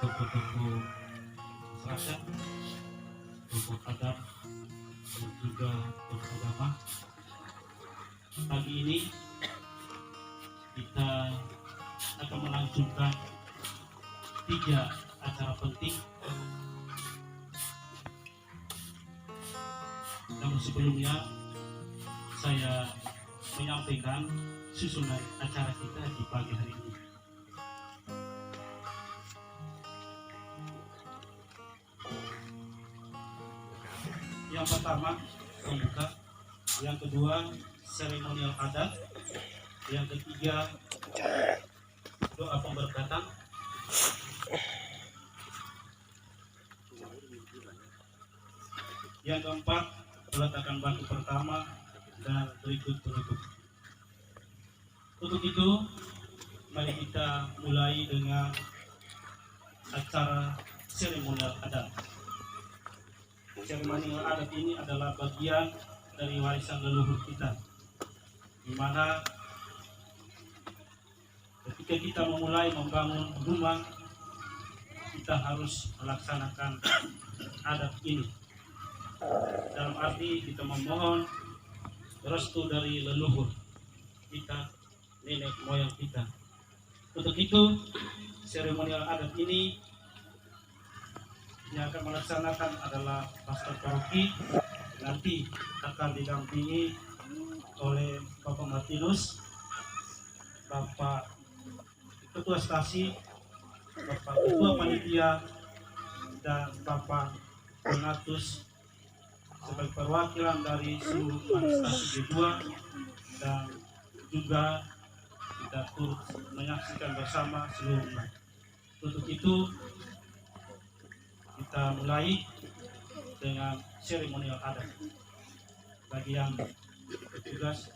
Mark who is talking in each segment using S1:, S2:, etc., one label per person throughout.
S1: tokoh-tokoh masyarakat, tokoh adat, dan juga tokoh agama. Pagi ini kita akan melangsungkan 3 acara penting. Namun sebelumnya saya menyampaikan susunan acara kita di pagi hari ini. Yang pertama pembuka, yang kedua seremonial adat, yang ketiga doa pemberkatan, yang keempat peletakan batu pertama, dan berikut penutup. Untuk itu mari kita mulai dengan acara seremonial adat. Seremonial adat ini adalah bagian dari warisan leluhur kita, di mana ketika kita memulai membangun rumah, kita harus melaksanakan adat ini. Dalam arti kita memohon restu dari leluhur kita, nenek moyang kita. Untuk itu seremonial adat ini yang akan melaksanakan adalah pastor paroki, nanti akan didampingi oleh Bapak Martinus, Bapak Ketua Stasi, Bapak Ketua Panitia, dan Bapak Donatus sebagai perwakilan dari seluruh stasi G2, dan juga kita turut menyaksikan bersama seluruhnya. Untuk itu kita mulai dengan seremonial adat. Bagi yang bertugas,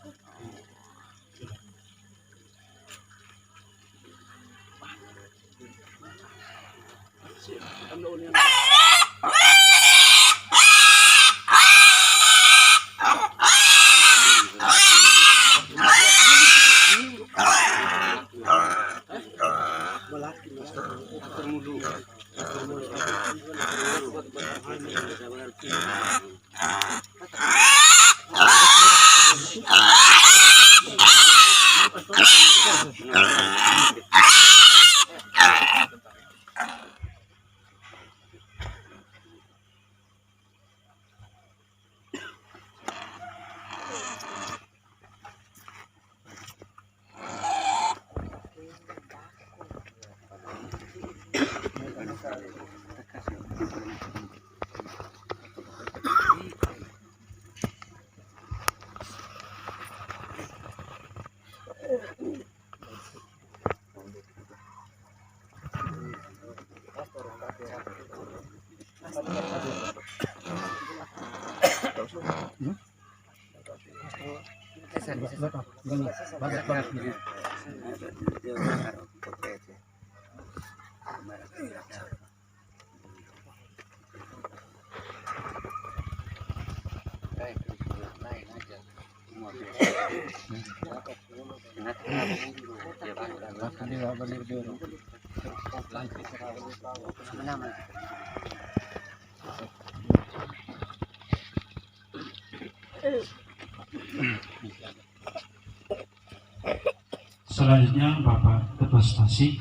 S1: selanjutnya Bapak Ketua Stasi.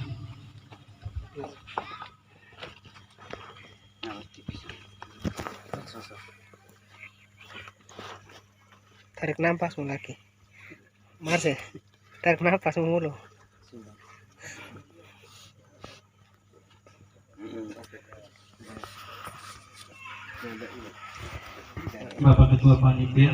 S2: Tarik nafas lagi. Mars ya? Tarik nafas mulu.
S1: Bapak Ketua Panitia.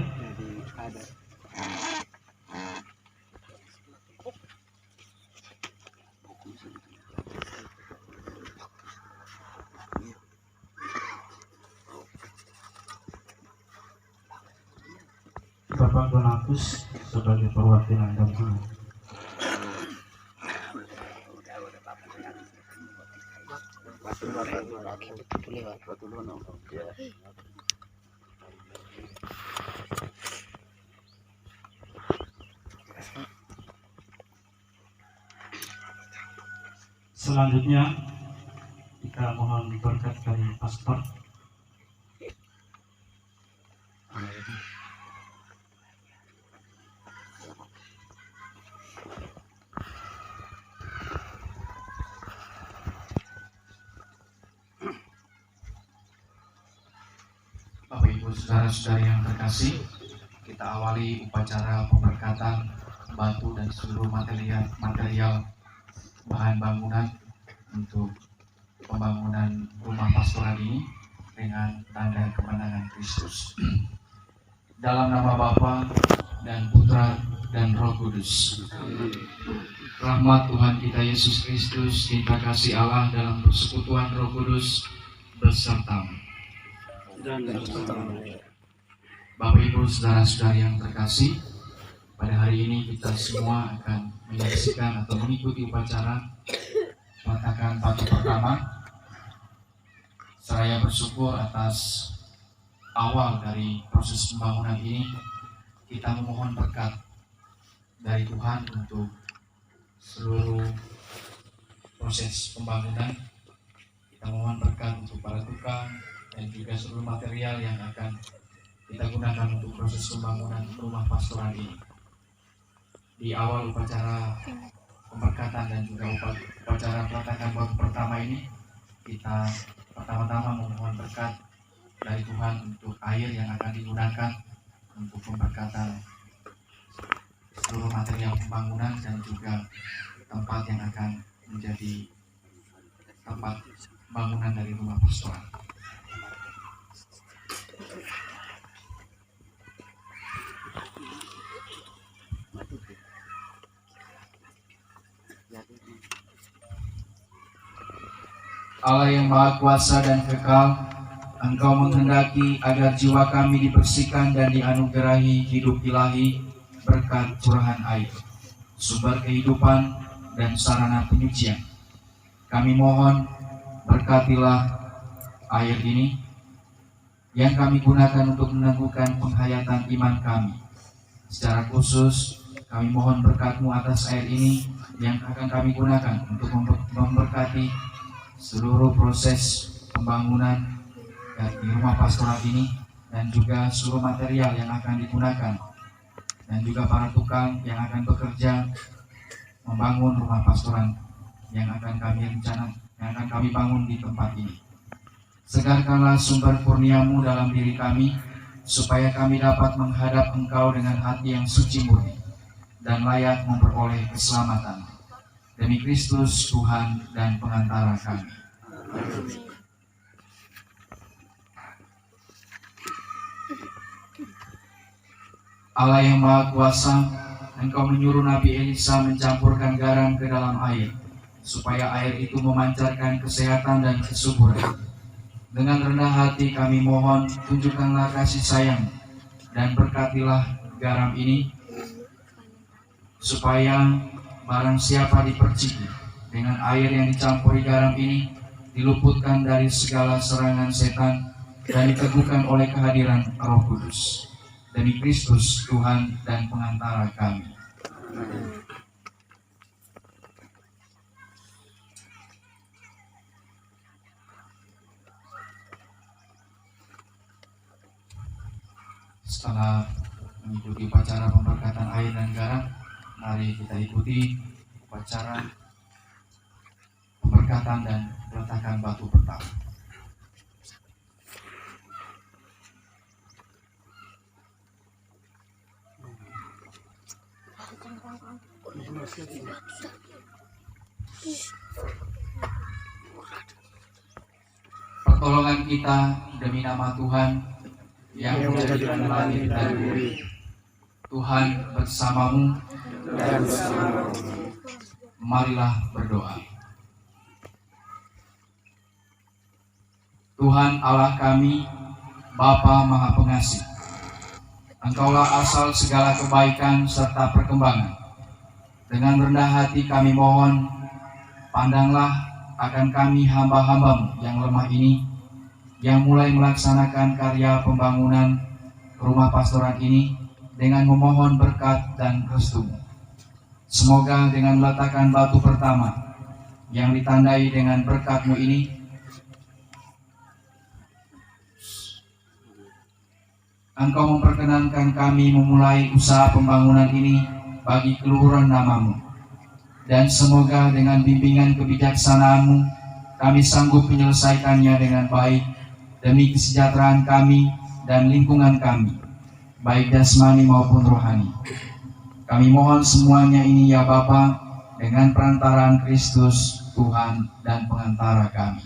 S1: Bapak Donatus sebagai perwakilan gabungan. Selanjutnya Kita mohon berkat dari pastor.
S3: Bapak Ibu saudara-saudari yang terkasih, kita awali upacara pemberkatan batu dan seluruh material bahan bangunan untuk pembangunan rumah pastoral ini dengan tanda kemenangan Kristus. Dalam nama Bapa dan Putra dan Roh Kudus. Rahmat Tuhan kita Yesus Kristus, cinta kasih Allah dalam persekutuan Roh Kudus besertamu. Bapak Ibu saudara-saudari yang terkasih, pada hari ini kita semua akan menyaksikan atau mengikuti upacara peletakan batu pertama. Saya bersyukur atas awal dari proses pembangunan ini. Kita memohon berkat dari Tuhan untuk seluruh proses pembangunan. Kita mohon berkat untuk para tukang dan juga seluruh material yang akan kita gunakan untuk proses pembangunan rumah pastoral ini. Di awal upacara pemberkatan dan juga upacara peletakan batu pertama ini, kita pertama-tama memohon berkat dari Tuhan untuk air yang akan digunakan untuk pemberkatan seluruh material pembangunan dan juga tempat yang akan menjadi tempat bangunan dari rumah pastoral. Allah yang Maha Kuasa dan Kekal, Engkau menghendaki agar jiwa kami dibersihkan dan dianugerahi hidup ilahi berkat curahan air, sumber kehidupan dan sarana penyucian. Kami mohon berkatilah air ini yang kami gunakan untuk meneguhkan penghayatan iman kami. Secara khusus, kami mohon berkat-Mu atas air ini yang akan kami gunakan untuk memberkati seluruh proses pembangunan di rumah pastoral ini dan juga seluruh material yang akan digunakan dan juga para tukang yang akan bekerja membangun rumah pastoral yang akan kami bangun di tempat ini. Segarkanlah sumber kurnia-Mu dalam diri kami supaya kami dapat menghadap Engkau dengan hati yang suci murni dan layak memperoleh keselamatan. Demi Kristus Tuhan dan pengantara kami. Allah yang Maha Kuasa, Engkau menyuruh Nabi Elisa mencampurkan garam ke dalam air, supaya air itu memancarkan kesehatan dan kesuburan. Dengan rendah hati kami mohon, tunjukkanlah kasih sayang dan berkatilah garam ini, supaya barang siapa diperciki dengan air yang dicampuri garam ini, diluputkan dari segala serangan setan dan diteguhkan oleh kehadiran Roh Kudus. Demi Kristus Tuhan dan pengantara kami. Setelah mengikuti upacara pemberkatan air dan garam, mari kita ikuti upacara pemberkatan dan peletakan batu pertama. Pertolongan kita demi nama Tuhan yang menjadikan langit dan bumi. Tuhan bersamamu dan bersamamu. Marilah berdoa. Tuhan Allah kami, Bapa Maha Pengasih, Engkaulah asal segala kebaikan serta perkembangan. Dengan rendah hati kami mohon, pandanglah akan kami hamba-hamba-Mu yang lemah ini, yang mulai melaksanakan karya pembangunan rumah pastoral ini dengan memohon berkat dan restu-Mu. Semoga dengan meletakkan batu pertama yang ditandai dengan berkat-Mu ini, Engkau memperkenankan kami memulai usaha pembangunan ini bagi keluhuran nama-Mu. Dan semoga dengan bimbingan kebijaksanaan-Mu, kami sanggup menyelesaikannya dengan baik demi kesejahteraan kami dan lingkungan kami, baik jasmani maupun rohani. Kami mohon semuanya ini ya Bapa, dengan perantaraan Kristus, Tuhan dan pengantara kami.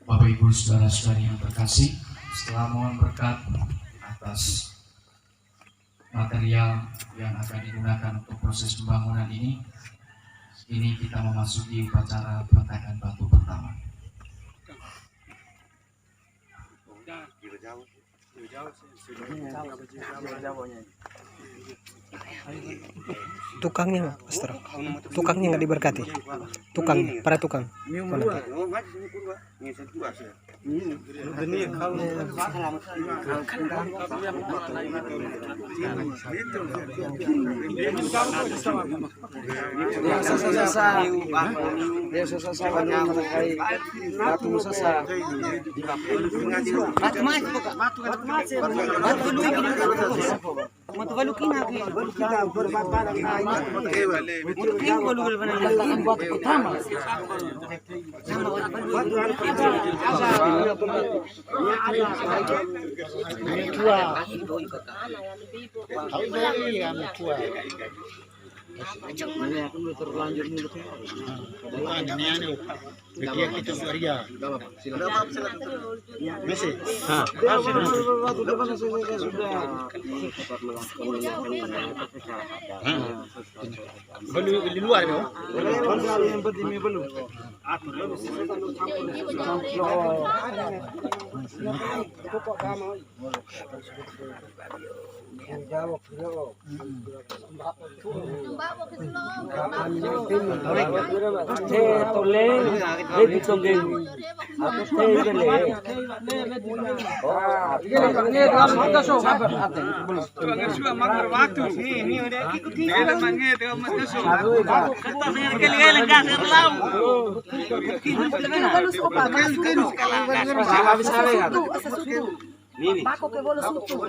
S3: Bapak Ibu saudara-saudari yang terkasih, setelah mohon berkat atas material yang akan digunakan untuk proses pembangunan ini kita memasuki upacara peletakan batu pertama.
S2: Tukangnya, Pastor. Tukangnya nggak diberkati. Tukang, para tukang. Mana?
S4: Di luar dong. Bako ke bola sutu.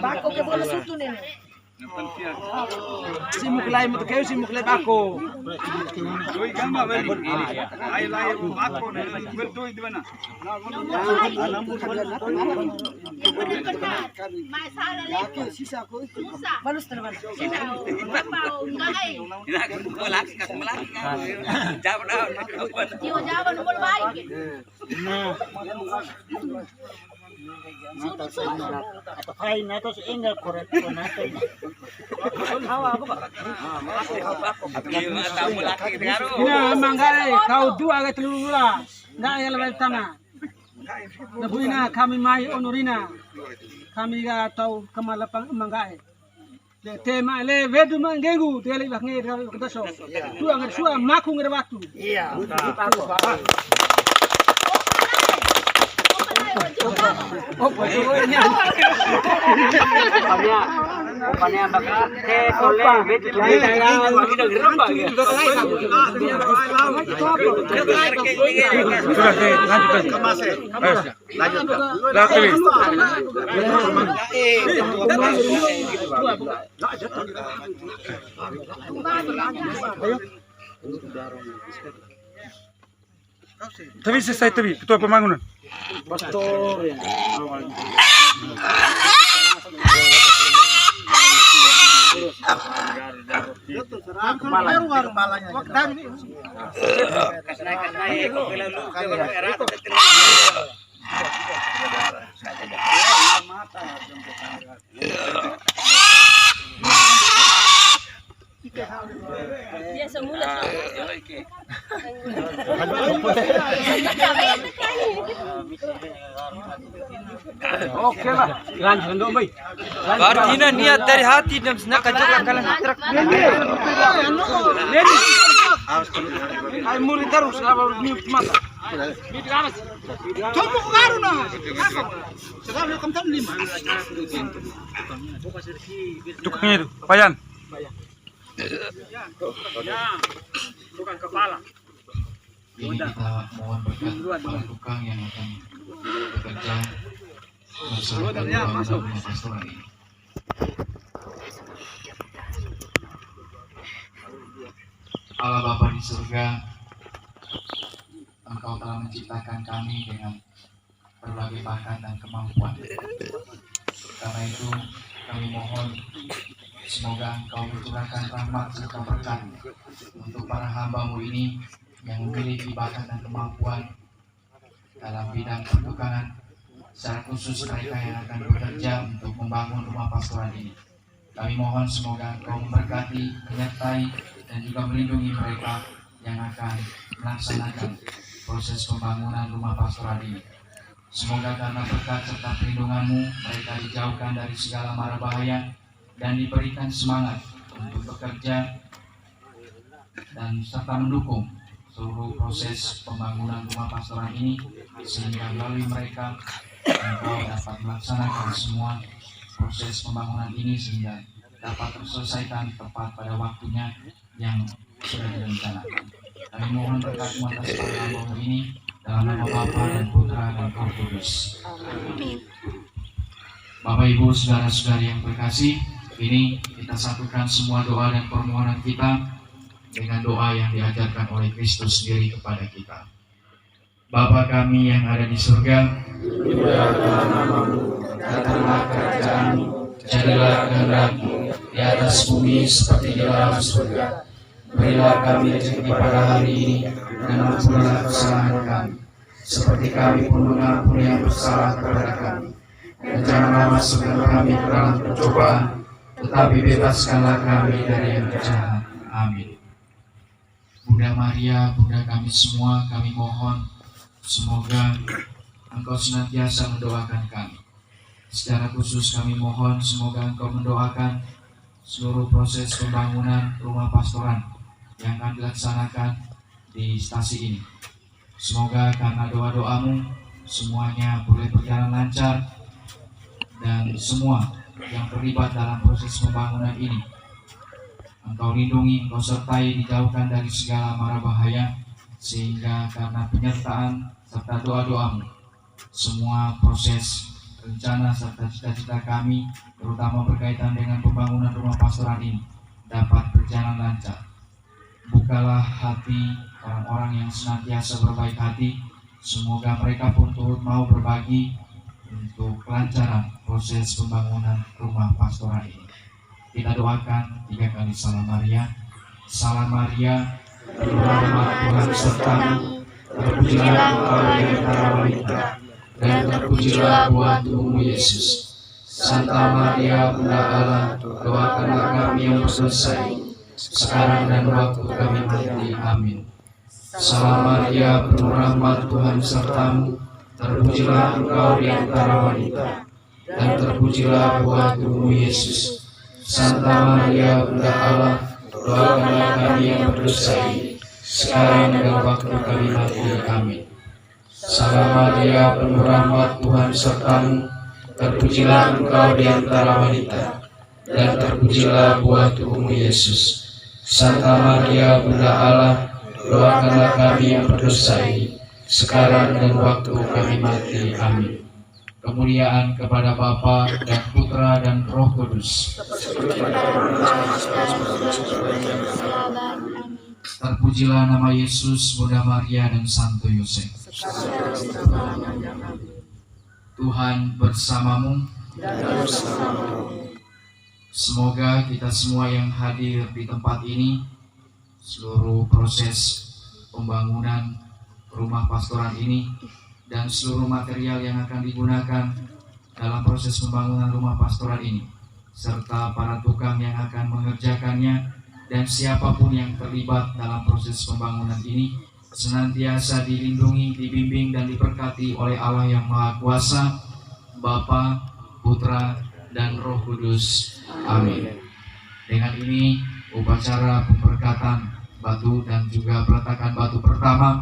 S4: Bako ke bola sutu nene. Simuk lai mo kayo simuk lai bako. Manggae kau dua ke telula. Nggak yang lebih tanah. Nabuina kami mai onorina. Kami ga tahu kemalapang manggae. Le tema le vedu mangengu tele baknge kadaso. Dua ngar sua maku ngar waktu. Iya. Opanya bakal ke tole vedu
S5: Tapi selesai tapi ketua pembangunan.
S4: Pastor.
S6: Dia semula
S4: Oke lah, lanjut dong, Bay.
S7: Artinya niat dari hati dan senang kalian truk.
S4: Ay muri terus apa ni mata. Tunggu karuna. Sekarang kamu kan 5.
S5: Tukangnya itu, Payan.
S4: Bukan kepala.
S3: Ini kita mohon berkat para tukang yang akan bekerja bersama dengan rumah pastoral ini. Allah Bapa di surga, Engkau telah menciptakan kami dengan berbagai bakat dan kemampuan. Karena itu kami mohon semoga Engkau mencurahkan rahmat serta berkat untuk para hamba-Mu ini yang memiliki bakat dan kemampuan dalam bidang pertukangan, secara khusus mereka yang akan bekerja untuk membangun rumah pastoral ini. Kami mohon semoga Engkau memberkati, menyertai, dan juga melindungi mereka yang akan melaksanakan proses pembangunan rumah pastoral ini. Semoga karena berkat serta perlindungan-Mu, mereka dijauhkan dari segala mara bahaya dan diberikan semangat untuk bekerja dan serta mendukung seluruh proses pembangunan rumah pastoral ini, sehingga melalui mereka Engkau dapat melaksanakan semua proses pembangunan ini sehingga dapat terselesaikan tepat pada waktunya yang sudah direncanakan. Kami mohon berkat-Mu atas hamba-Mu ini dalam nama Bapa dan Putra dan Roh Kudus. Bapak Ibu saudara-saudari yang terkasih, ini kita satukan semua doa dan permohonan kita dengan doa yang diajarkan oleh Kristus sendiri kepada kita. Bapa kami yang ada di surga, dimuliakanlah nama-Mu, datanglah kerajaan-Mu, jadilah kehendak-Mu di atas bumi seperti di dalam surga. Berilah kami rezeki pada hari ini, dan ampunilah kesalahan kami, seperti kami pun mengampuni yang bersalah kepada kami. Dan janganlah masukkan kami ke dalam percobaan, tetapi bebaskanlah kami dari yang jahat. Amin. Bunda Maria, Bunda kami semua, kami mohon semoga Engkau senantiasa mendoakan kami. Secara khusus kami mohon semoga Engkau mendoakan seluruh proses pembangunan rumah pastoran yang akan dilaksanakan di stasi ini. Semoga karena doa-doa-Mu semuanya boleh berjalan lancar, dan semua yang terlibat dalam proses pembangunan ini Engkau lindungi, Engkau sertai, dijauhkan dari segala mara bahaya, sehingga karena penyertaan serta doa-doa-Mu semua proses rencana serta cita-cita kami, terutama berkaitan dengan pembangunan rumah pastoran ini, dapat berjalan lancar. Bukalah hati orang-orang yang senantiasa berbaik hati, semoga mereka pun turut mau berbagi untuk kelancaran proses pembangunan rumah pastoran ini. Kita doakan 3 kali Salam Maria. Salam Maria, penuh rahmat Tuhan sertamu, terpujilah engkau di antara wanita, dan terpujilah buah tubuhmu Yesus. Santa Maria, Bunda Allah, doakanlah kami yang berdosa ini, sekarang dan waktu kami mati. Amin. Salam Maria, penuh rahmat Tuhan sertamu, terpujilah engkau di antara wanita, dan terpujilah buah tubuhmu Yesus. Santa Maria, Bunda Allah, doakanlah kami yang berdosa ini, sekarang dan waktu kami mati. Amin. Salam Maria, penuh rahmat Tuhan sertamu, terpujilah engkau di antara wanita, dan terpujilah buah tubuhmu Yesus. Santa Maria, Bunda Allah, doakanlah kami yang berdosa ini, sekarang dan waktu kami mati. Amin. Kemuliaan kepada Bapa dan Putra dan Roh Kudus. Terpujilah nama Yesus, Bunda Maria dan Santo Yosef. Tuhan bersamamu. Semoga kita semua yang hadir di tempat ini, seluruh proses pembangunan rumah pastoran ini dan seluruh material yang akan digunakan dalam proses pembangunan rumah pastoran ini, serta para tukang yang akan mengerjakannya, dan siapapun yang terlibat dalam proses pembangunan ini, senantiasa dilindungi, dibimbing, dan diberkati oleh Allah yang Maha Kuasa, Bapa, Putra, dan Roh Kudus. Amin. Dengan ini, upacara pemberkatan batu dan juga peletakan batu pertama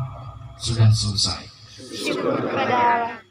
S3: sudah selesai.
S6: Syukur kepada Allah.